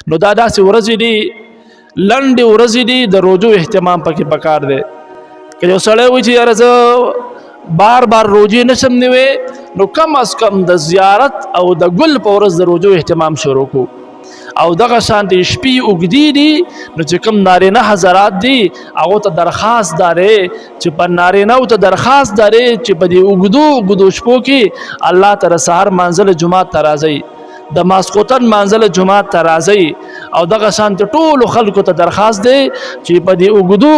نو دا داسې ورځې دي لنډې ورځې دي د روزو اهتمام پکې پکار دی که یو سړی وایي چې یاره زه بار بار روزې نشم نیوی نو کم از کم د زیارت او د ګل په ورځ د روزو اهتمام شروع کړو او دغه شانتې شپې اوږدې دي نو چې کوم نارینه حضرات دي هغو ته درخواست دا دی چې په نارینهو ته درخواست دا دی چې په دې اوږدو شپو کې الله ته د سهار مانځله جومات ته راځئ د ماسخوتن مانځله جومات ته راځئ او دغه شانتې ټولو خلکو ته درخواست دی چې په دې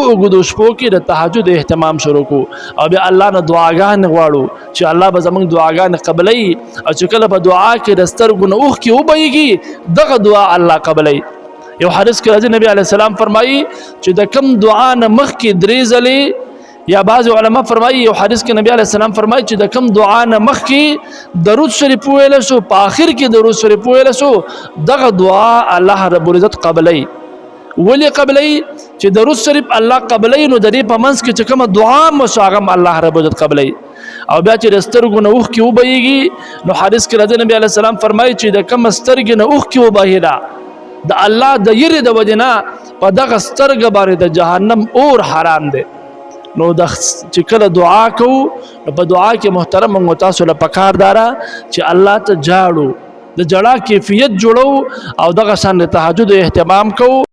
اوږدو شپو کې د تهجد اهتمام شروع کړو او بیا الله نه دعاګانې غواړو چې الله به زموږ دعاګانې قبلوي او چې کله په دعا کې د سترګو نه اوښکې وبهیږي دغه دعا الله قبلوي یو حدیث کې راځي نبی علیه السلام فرمایي چې د کم دعا نه مخکې درې ځلې یا بعض علما فرمایي یو حدیث کې نبی علیه السلام فرمایي چې د کم دعا نه مخکې درود شریف وویل شو په آخر کې درود شریف وویل شو دغه دعا الله رب العزت قبلوي ولې قبلوي چې درود شریف الله قبلوي نو د دې په منځ کې چې کومه دعا مو شو هغه الله رب العزت قبلوي او بیا چې د سترګو نه اوښکې وبهیږي نو حدیث کې راځي نبی علیه السلام فرمایي چې د کومه سترګې نه اوښکې وبهېده د الله د یېرې د وجې نه په دغه سترګه باندې د جهنم اور حرام دی نو چې کله دعا کوو نو په دعا کې محترم موږ تاسو له پکار داره چې الله ته جاړو د جړا کیفیت جوړو او دغه شان د تهجد اهتمام کوو